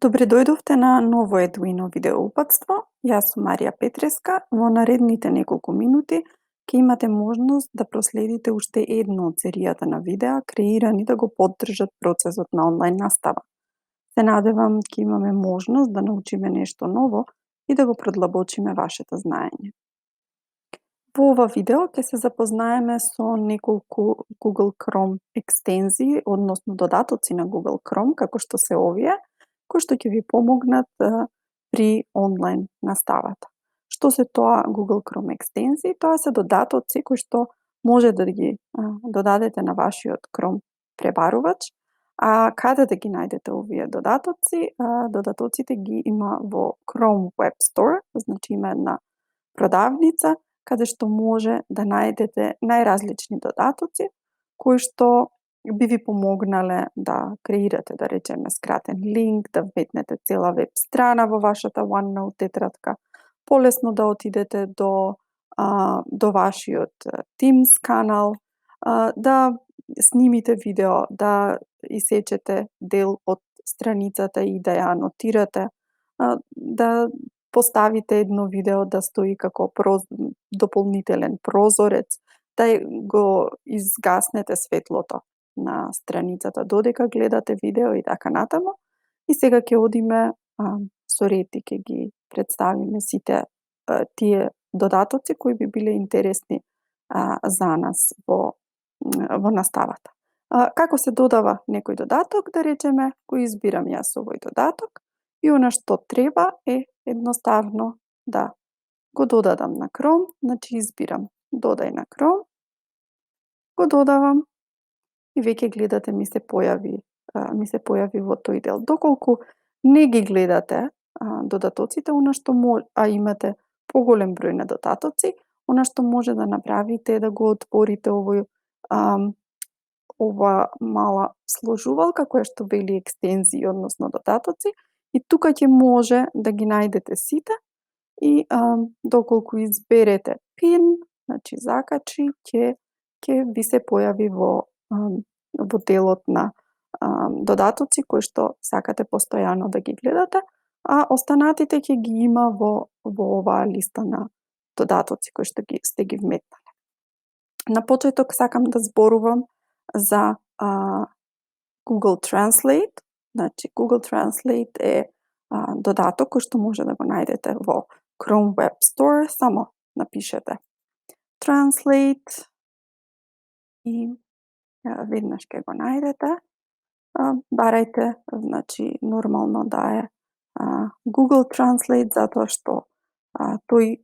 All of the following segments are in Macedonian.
Добре дојдовте на ново Едуино видеоупатство. Јас сум Марија Петреска. Во наредните неколку минути ќе имате можност да проследите уште едно од серијата на видеа креирани да го поддржат процесот на онлайн настава. Се надевам ќе имаме можност да научиме нешто ново и да го продлабочиме вашето знаење. Во ова видео ќе се запознаеме со неколку Google Chrome екстензии, односно додатоци на Google Chrome, како што се овие, кои што ќе ви помогнат при онлайн наставата. Што се тоа Google Chrome екстензии? Тоа се додатоци кои што може да ги додадете на вашиот Chrome пребарувач. А каде да ги најдете овие додатоци? Додатоците ги има во Chrome Web Store, значи има една продавница каде што може да најдете најразлични додатоци кои што би ви помогнале да креирате, да речеме, скратен линк, да вметнете цела веб страна во вашата OneNote тетрадка, полесно да отидете до вашиот Teams канал, да снимите видео, да исечете дел од страницата и да ја анотирате, да поставите едно видео да стои како дополнителен прозорец, да го изгаснете светлото на страницата додека гледате видео и така натаму. И сега ќе одиме со ред и ќе ги представиме сите тие додатоци кои би биле интересни за нас во наставата. Како се додава некој додаток, да речеме, го избирам јас овој додаток и она што треба е едноставно да го додадам на Chrome, значи избирам додај на Chrome, го додавам и веќе гледате ми се појави во тој дел. Доколку не ги гледате додатоците, она што имате поголем број на додатоци, она што може да направите е да го отворите ова мала сложувалка која што вели екстензии, односно додатоци, и тука ќе може да ги најдете сите и доколку изберете пин, значи закачи, ќе ви се појави во делот на додатоци кои што сакате постојано да ги гледате, а останатите ќе ги има во оваа листа на додатоци кои што сте ги вметнале. На почеток сакам да зборувам за Google Translate. Значи Google Translate е додаток кој што може да го најдете во Chrome Web Store, само напишете Translate и веднаш ќе го најдете. Барајте, значи, нормално да е Google Translate, затоа што тој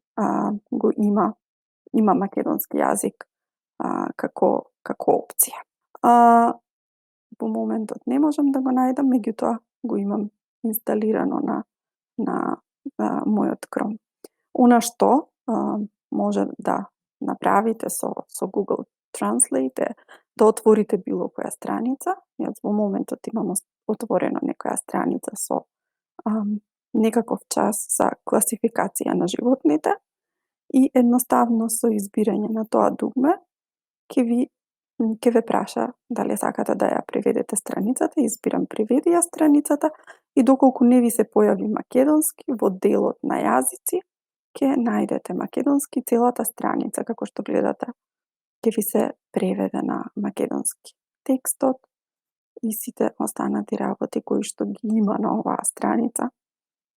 го има македонски јазик како опција. Во моментот не можам да го најдам, меѓутоа го имам инсталирано на мојот Chrome. Она што може да направите со Google Translate е да отворите било која страница. Јас во моментот имам отворено некоја страница со некаков час за класификација на животните и едноставно со избирање на тоа дугме ќе ве праша дали сакате да ја преведете страницата, избирам преведи ја страницата и доколку не ви се појави македонски во делот на јазици, ќе најдете македонски целата страница, како што гледате, ќе ви се преведе на македонски текстот и сите останати работи кои што ги има на оваа страница,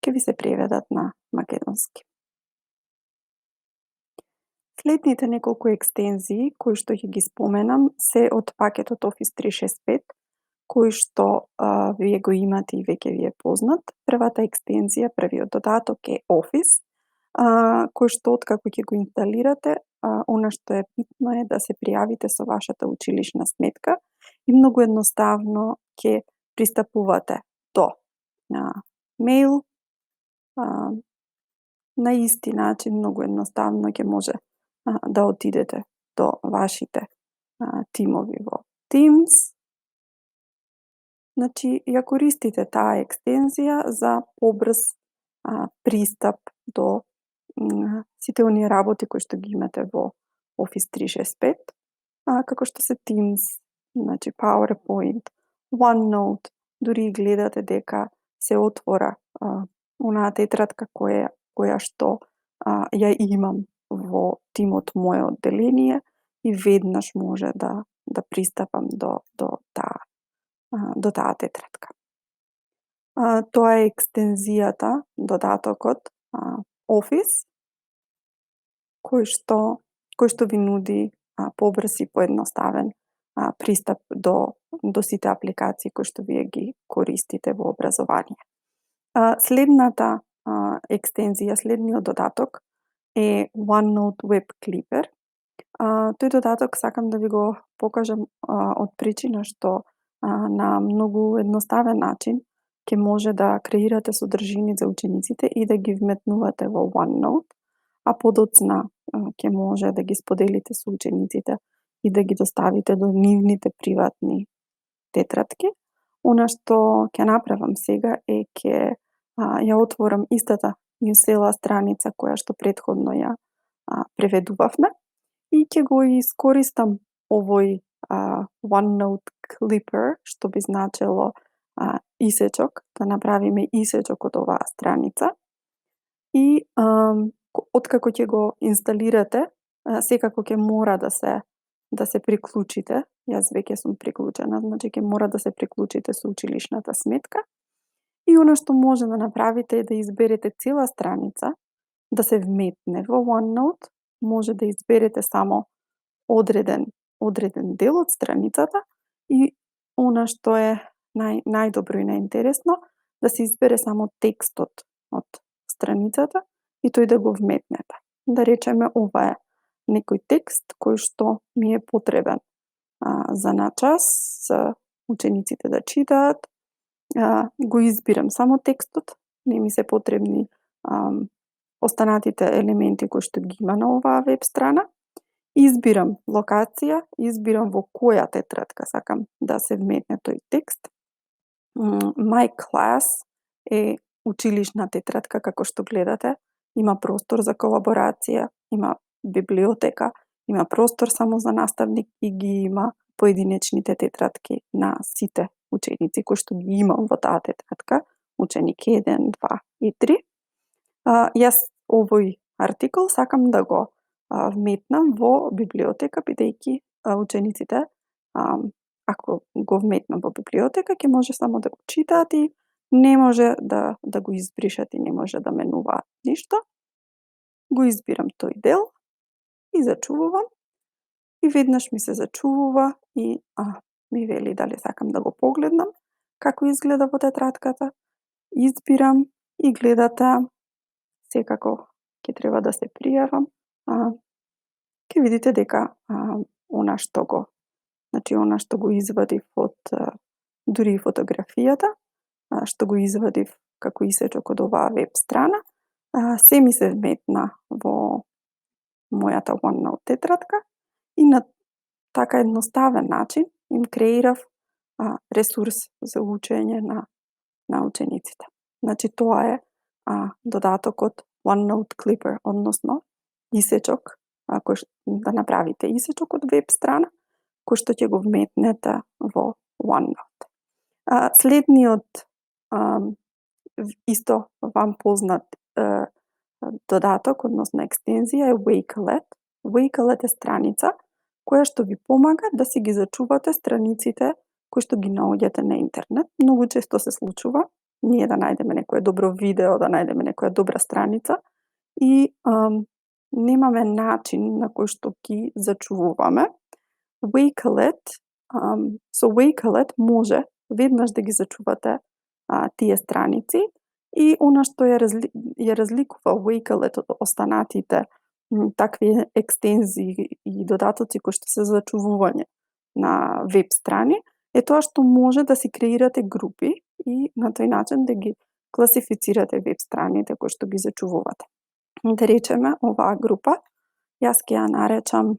ќе ви се преведат на македонски. Следните неколку екстензии кои што ќе ги споменам се од пакетот Office 365, кои што вие го имате и веќе ви е познат. Првата екстензија, првиот додаток е Office, кој што откако ќе го инсталирате, она што е битно е да се пријавите со вашата училишна сметка и многу едноставно ќе пристапувате до мејл, на исти начин многу едноставно ќе може да отидете до вашите тимови во Teams. Значи, ја користите таа екстензија за побрз пристап до сите оние работи кои што ги имате во Office 365, како што се Teams, значи PowerPoint, OneNote, дури и гледате дека се отвора онаа тетрадка која што ја имам во тимот моје одделение и веднаш може да пристапам до таа тетрадка. Тоа е екстензијата, додатокот Office кој што кој што ви нуди побрз и поедноставен пристап до сите апликации кои што вие ги користите во образование. Следната екстензија, следниот додаток е OneNote Web Clipper. Тој додаток сакам да ви го покажам од причина што на многу едноставен начин ќе може да креирате содржини за учениците и да ги вметнувате во OneNote, а подоцна ќе може да ги споделите со учениците и да ги доставите до нивните приватни тетрадки. Она што ќе направам сега е ќе ја отворам истата Newsela страница која што претходно ја преведувавме и ќе го искористам овој OneNote Clipper, што би значело исечок, да направиме исечок од оваа страница. И откако ќе го инсталирате, секако ќе мора да се приклучите. Јас веќе сум приклучена, значи ќе мора да се приклучите со училишната сметка. И она што може да направите е да изберете цела страница, да се вметне во OneNote, може да изберете само одреден дел од страницата и она што е најдобро и најинтересно, да се избере само текстот од страницата и тој да го вметнете. Да речеме, ова е некој текст кој што ми е потребен за на час, за учениците да читаат. Го избирам само текстот, не ми се потребни останатите елементи кои што ги има на оваа веб страна. Избирам локација, избирам во која тетрадка сакам да се вметне тој текст. My Class е училишна тетрадка, како што гледате. Има простор за колаборација, има библиотека, има простор само за наставник и ги има поединечните тетрадки на сите ученици кои што ги имам во таа тетрадка, ученик 1, 2 и 3. Јас овој артикол сакам да го вметнам во библиотека, бидејќи учениците, ако го вметнам во библиотека, ќе може само да го читаат и не може да го избришат и не може да менуваат ништо. Го избирам тој дел и зачувувам и веднаш ми се зачувува и ми вели дали сакам да го погледнам како изгледа во тетратката. Избирам и гледате, секако ќе треба да се пријавам. Ќе видите дека она што го извадив од дури и фотографијата, што го извадив како исечок од оваа веб страна, се ми се вметна во мојата OneNote тетрадка и на така едноставен начин им креирав ресурс за учење на учениците. Значи тоа е додатокот OneNote Clipper, односно исечок, да направите исечок од веб страна кој што ќе го вметнете во OneNote. Следниот исто вам познат додаток, односно екстензија е Wakelet. Wakelet е страница која што ви помага да си ги зачувате страниците кои што ги наоѓате на интернет. Многу често се случува ние да најдеме некое добро видео, да најдеме некоја добра страница и немаме начин на кој што ги зачувуваме. Со Wakelet може веднаш да ги зачувате тие страници и она што ја разликува Wakelet од останатите такви екстензии и додатоци кои што се зачувување на веб страни е тоа што може да си креирате групи и на тој начин да ги класифицирате веб страните кои што ги зачувувате. Да речеме, оваа група јас ќе ја наречам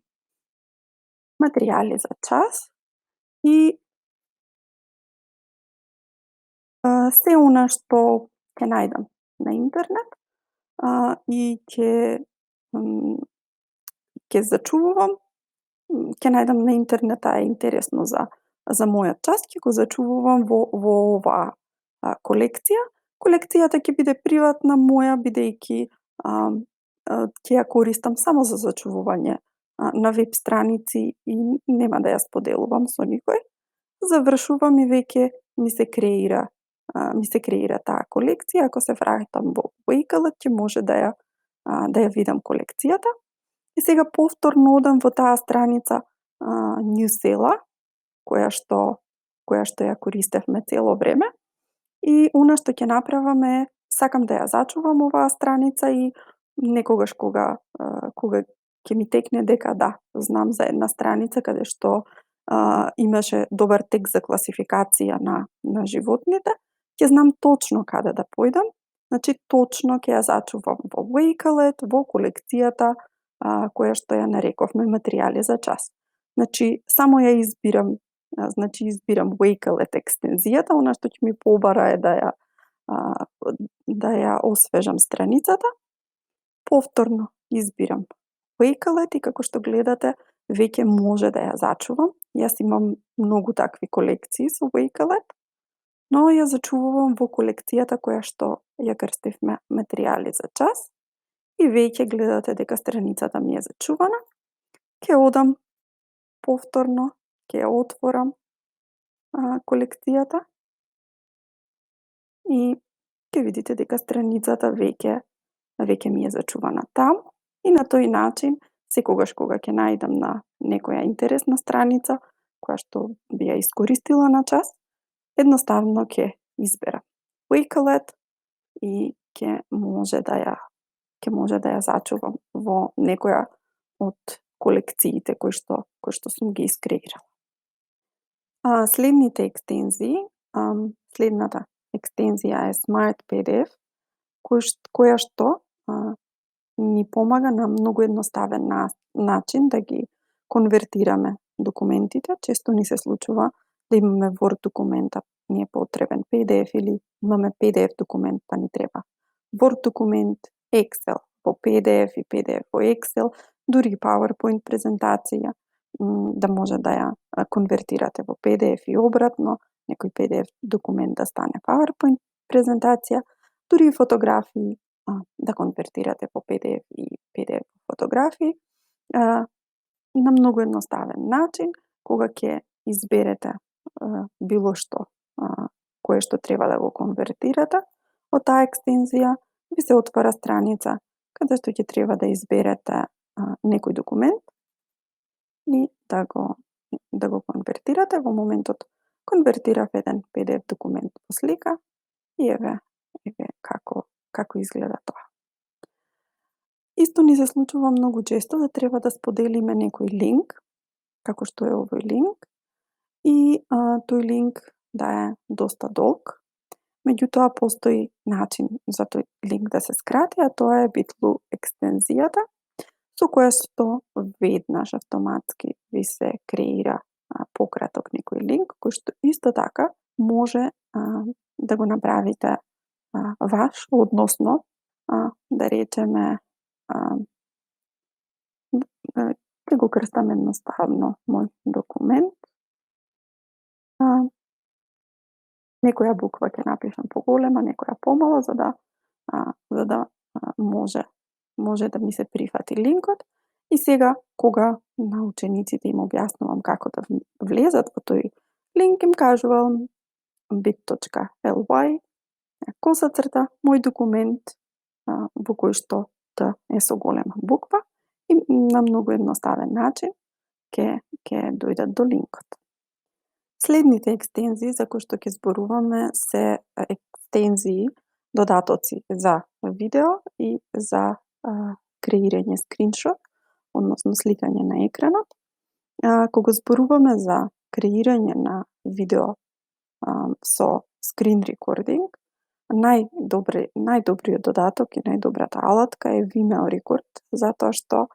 материјали за час и се она што ќе најдам на интернет и ќе зачувувам, ќе најдам на интернет, е интересно за мојот час, ќе го зачувувам во оваа колекција. Колекцијата ќе биде приватна моја, бидејќи ќе ја користам само за зачувување на веб страници и нема да ја споделувам со никој. Завршувам и веќе ми се креира таа колекција. Ако се враќам во Wakelet, ќе може да ја видам колекцијата. И сега повторно одам во таа страница Newsela, која што ја користевме цело време. И она што ќе направам е, сакам да ја зачувам оваа страница и некогаш кога ќе ми текне дека да, знам за една страница каде што имаше добар текст за класификација на животните, ќе знам точно каде да појдам. Значи, точно ќе ја зачувам во Wakelet, во колекцијата која што ја нарековме материјали за час. Значи, само ја избирам, избирам Wakelet екстензијата, она што ќе ми побара е да ја освежам страницата. Повторно избирам Wakelet и како што гледате, веќе може да ја зачувам. Јас имам многу такви колекции со Wakelet, но ја зачувувам во колекцијата која што ја крстивме материјали за час. И веќе гледате дека страницата ми е зачувана. Ќе одам повторно, ќе ја отворам колекцијата и ќе видите дека страницата веќе ми е зачувана таму. И на тој начин, секогаш кога ќе најдам на некоја интересна страница, која што би ја искористила на час, едноставно ќе изберам Wakelet и ќе може да ја зачувам во некоја од колекциите кои што сум ги искреирала. Следните екстензии, следната екстензија е Smart PDF, која што ни помага на многу едноставен начин да ги конвертираме документите. Често ни се случува да имаме Word документа, ни е потребен PDF, или имаме PDF документ па ни треба Word документ, Excel во PDF и PDF во Excel, дури и PowerPoint презентација, да може да ја конвертирате во PDF и обратно, некој PDF документ да стане PowerPoint презентација, дури и фотографии да конвертирате во PDF и PDF фотографии, на многу едноставен начин, кога ќе изберете било што кое што треба да го конвертирате од таа екстензија, ви се отвара страница каде што ќе треба да изберете некој документ и да го конвертирате. Во моментот конвертирав еден PDF документ во слика и еве како изгледа тоа. Исто ни се случува многу често да треба да споделиме некој линк, како што е овој линк, и тој линк да е доста долг. Меѓутоа, постои начин за тој линк да се скрати, а тоа е Bitlu екстензијата, со која што веднаш автоматски ви се креира пократок некој линк, кој што исто така може да го направите ваш, односно да речеме ќе го крстам едноставно мој документ. Некоја буква ќе напишам поголема, некоја помала, за да може да ми се прифати линкот. И сега, кога на учениците им објаснувам како да влезат во тој линк, им кажувам bit.ly / мој документ, во кој што Т е со голема буква, и на многу едноставен начин ќе дојдат до линкот. Следните екстензии за кои што ќе зборуваме се екстензии, додатоци за видео и за креирање скриншот, односно сликање на екранот. Кога зборуваме за креирање на видео со screen recording, најдобриот додаток и најдобрата алатка е Vimeo Record, затоа што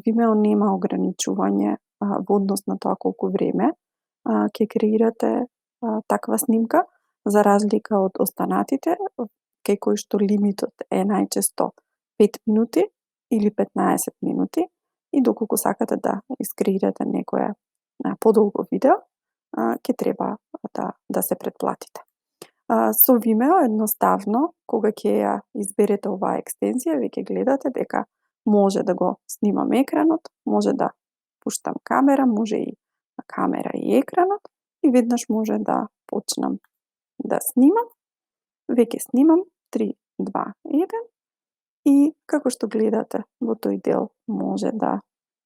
Vimeo нема ограничување во однос на тоа колку време ќе креирате таква снимка, за разлика од останатите, кај кои што лимитот е најчесто 5 минути или 15 минути, и доколку сакате да искреирате некое подолго видео, ќе треба да се претплатите. Со Vimeo едноставно, кога ќе ја изберете оваа екстензија, веќе гледате дека може да го снимам екранот, може да пуштам камера, може и камера и екранот и веднаш може да почнам да снимам. Веќе снимам 3, 2, 1 и како што гледате во тој дел може да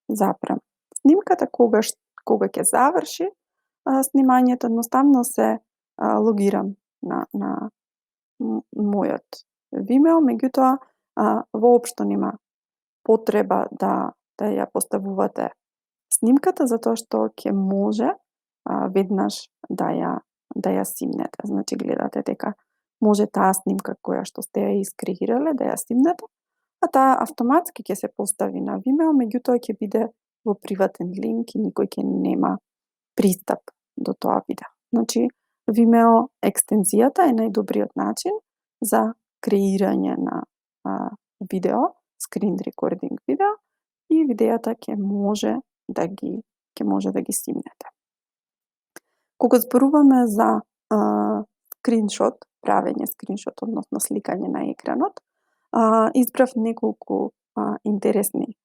запрем снимката. Кога ќе заврши снимањето, едноставно се логирам на мојот Vimeo, меѓутоа воопшто нема потреба да ја поставувате снимката, затоа што ќе може веднаш да ја симнете. Значи гледате дека може таа снимка која што сте ја искреирале да ја симнете, а таа автоматски ќе се постави на Vimeo, меѓутоа ќе биде во приватен линк и никој ќе нема пристап до тоа видео. Значи, Vimeo екстензијата е најдобриот начин за креирање на видео, screen recording видео, и видеата ќе може да ги симнете. Кога зборуваме за скриншот, правење скриншот, односно сликање на екранот, избрав неколку интересни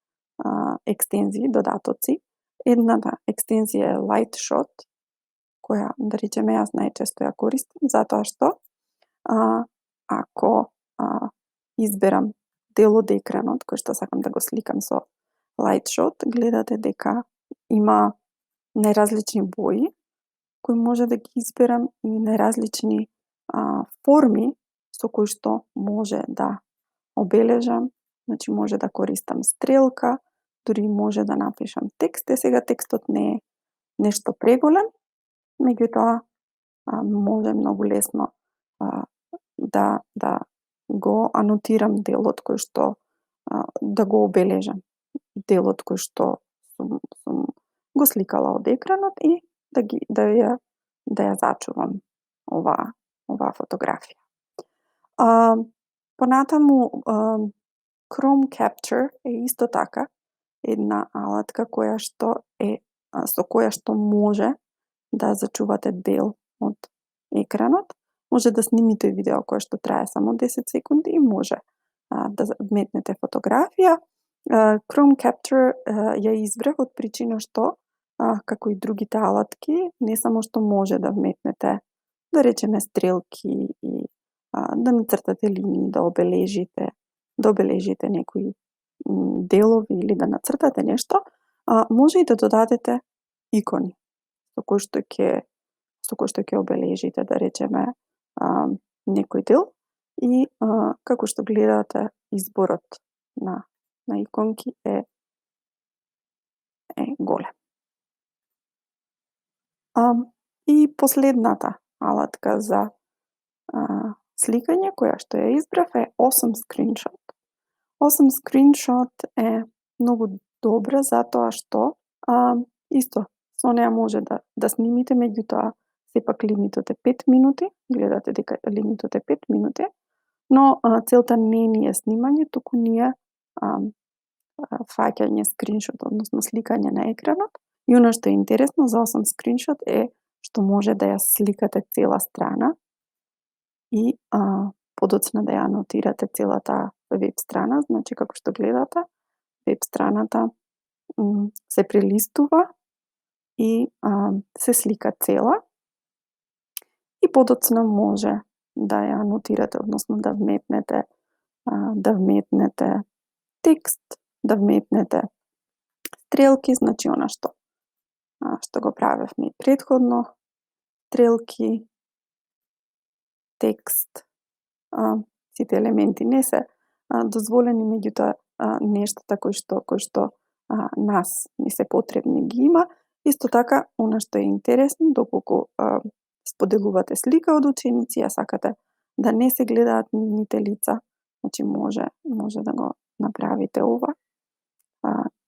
екстензии, додатоци. Едната екстензија е Lightshot, која, да речеме, јас најчесто ја користам, затоа што ако изберам дел од екранот кој што сакам да го сликам со Lightshot, гледате дека има најразлични бои кои може да ги изберам и најразлични форми со кои што може да обележам. Значи може да користам стрелка, дури може да напишам текст. Сега текстот не е нешто преголем, меѓутоа може многу лесно да го анотирам делот кој што да го обележам, делот кој што сум го сликала од екранот и да ја зачувам оваа фотографија. Понатаму Chrome Capture е исто така една алатка со која што може да зачувате дел од екранот. Може да снимите видео кое што трае само 10 секунди и може да вметнете фотографија. Chrome Capture ја избрав од причина што, како и другите алатки, не само што може да вметнете, да речеме, стрелки и да нацртате линии, да обележите некои делови или да нацртате нешто, може и да додадете икони со кои што ќе обележите, да речеме, некој дел и како што гледате изборот на иконки е голем. И последната алатка за сликање која што ја избрав е Awesome Screenshot. Awesome Screenshot е многу добра затоа што исто со неа може да снимите, меѓутоа сепак лимитот е 5 минути, гледате дека лимитот е 5 минути, но целта не ни е снимање, туку ни е фаќање скриншот, односно сликање на екранот. И она што е интересно за Awesome Screenshot е што може да ја сликате цела страна и подоцна да ја анотирате целата веб страна. Значи, како што гледате, веб страната се прелистува и се слика цела и подоцна може да ја анотирате, односно да вметнете текст, да вметнете стрелки, значи она што го правевме и претходно, стрелки, текст, сите елементи не се дозволени, меѓутоа нештата кои што нас ни се потребни ги има. Исто така, она што е интересно, доколку споделувате слика од ученици, а сакате да не се гледаат нивните лица, значи може да го направите ова.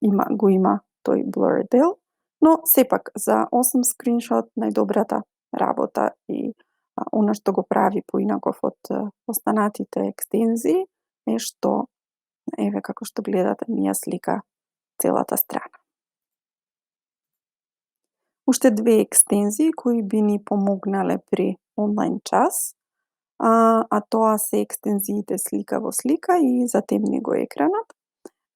Има тој blur дел, но сепак за Awesome Screenshot најдобрата работа и она што го прави поинаков од останатите екстензии е што, еве како што гледате, ми ја слика целата страна. Уште две екстензии кои би ни помогнале при онлайн час тоа се екстензиите слика во слика и затемни го екранот.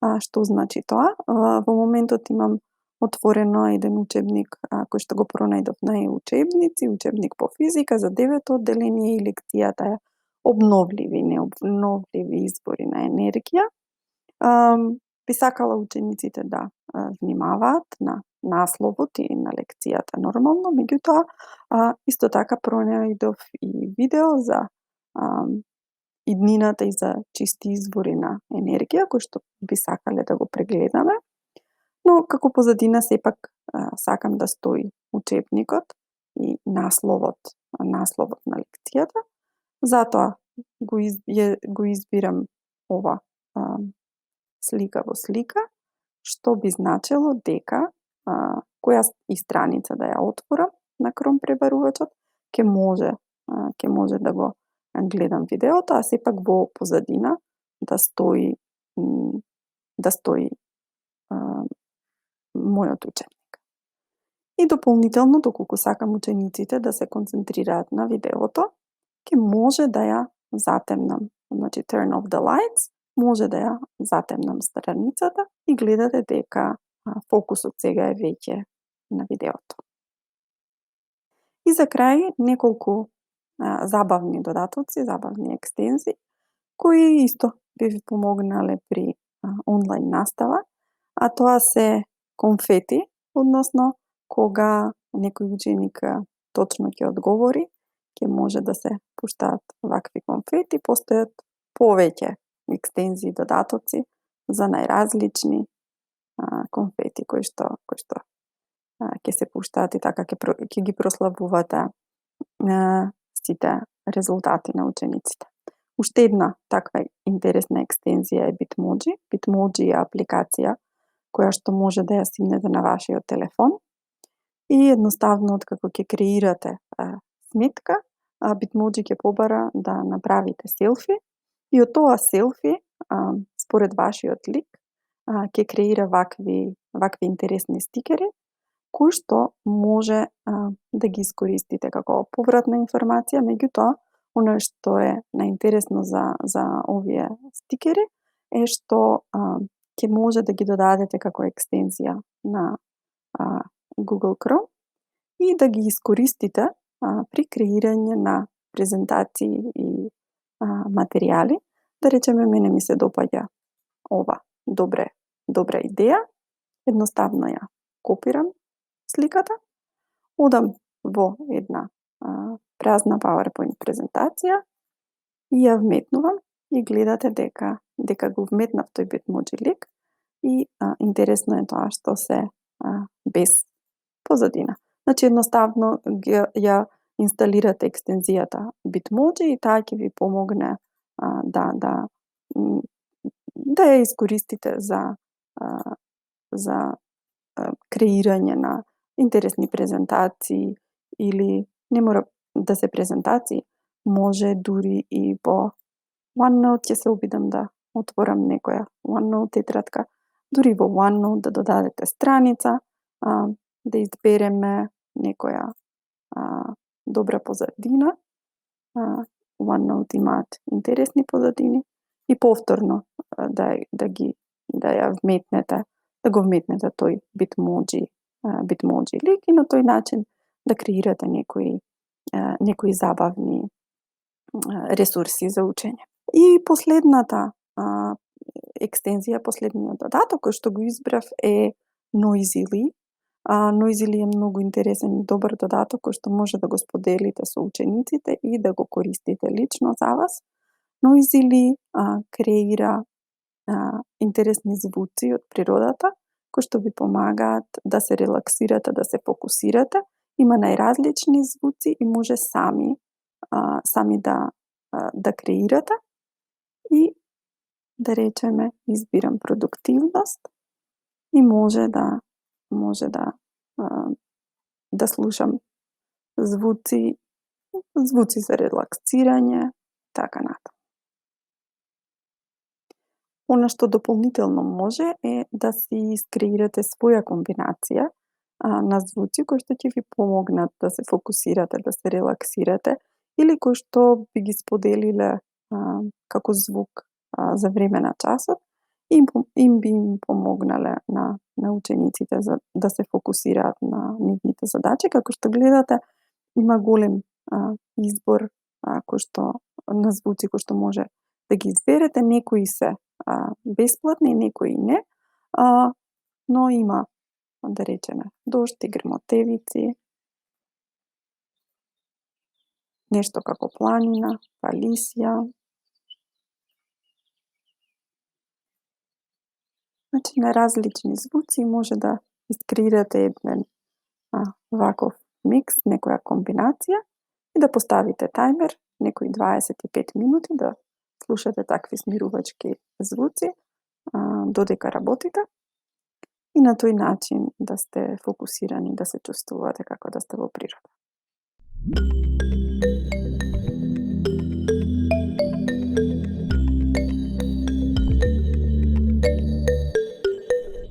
Што значи тоа? Во моментот имам отворено еден учебник кој што го пронајдов на учебници, учебник по физика за 9-то одделение и лекцијата е обновливи и необновливи извори на енергија. Би сакала учениците да внимаваат на насловот и на лекцијата нормално, меѓутоа исто така пронајдов и видео за иднината и за чисти извори на енергија, кој што би сакале да го прегледаме. Но како позадина сепак сакам да стои учебникот и насловот на лекцијата. Затоа го избирам ова слика во слика, што би значело дека која и страница да ја отворам на Chrome пребарувачот, ќе може да го гледам видеото, а сепак во позадина да стои мојот учебник. И дополнително, доколку сакам учениците да се концентрираат на видеото, ќе може да ја затемнам. Значи, turn off the lights, може да ја затемнам страницата и гледате дека фокусот сега е веќе на видеото. И за крај, неколку забавни додатоци, забавни екстензии, кои исто би ви помогнале при онлайн настава, а тоа се конфети, односно кога некој ученик точно ќе одговори, ќе може да се пуштаат вакви конфети, постојат повеќе екстензии, додатоци за најразлични конфети кои што ќе се пуштаат и така ќе ги прославувате сите резултати на учениците. Уште една таква интересна екстензија е Bitmoji. Bitmoji е апликација која што може да ја симнете на вашиот телефон и едноставно откако ќе креирате сметка, Bitmoji ќе побара да направите селфи и од тоа селфи, според вашиот лик, ќе креира вакви интересни стикери кои што може да ги искористите како повратна информација, меѓутоа, оно што е најинтересно за овие стикери е што ќе може да ги додадете како екстензија на Google Chrome и да ги искористите при креирање на презентации и материјали. Да речеме, мене ми се допаѓа ова добра идеја, едноставно ја копирам сликата, одам во една празна PowerPoint презентација и ја вметнувам и гледате дека го вметнав тој Bitmoji лик и интересно е тоа што се без позадина. Значи едноставно ја инсталирате екстензијата Bitmoji и таа ќе ви помогне да ја искористите за креирање на интересни презентации или не мора да се презентации, може дури и во OneNote, ќе се обидам да отворам некоја OneNote тетрадка, дури во OneNote да додадете страница, да избереме некоја добра позадина. OneNote имаат интересни позадини и повторно да ја вметнете, да го вметнете тој Bitmoji лик и на тој начин да креирате некои забавни ресурси за учење. И последната екстензија, последниот додаток кој што го избрав е Noisily. Noisily е многу интересен и добар додаток кој што може да го споделите со учениците и да го користите лично за вас. Noisily креира интересни звуци од природата, кои што ви помагаат да се релаксирате, да се фокусирате. Има најразлични звуци и може сами да креирате и да речеме избирам продуктивност и може да слушам звуци за релаксирање, така натаму. Она што дополнително може е да си искреирате своја комбинација на звуци кои што ќе ви помогнат да се фокусирате, да се релаксирате или кои што би ги споделиле како звук за време на часот, им би им помогнале на учениците за да се фокусираат на нивните задачи. Како што гледате, има голем избор кој што на звуци кои што може да ги изберете. Некои се бесплатни, некои не, но има, да речеме, дожд и грмотевици, нешто како планина, палисја. Значи, на различни звуци може да искреирате еден ваков микс, некоја комбинација и да поставите тајмер, некои 25 минути да слушате такви смирувачки звуци додека работите и на тој начин да сте фокусирани, да се чувствувате како да сте во природа.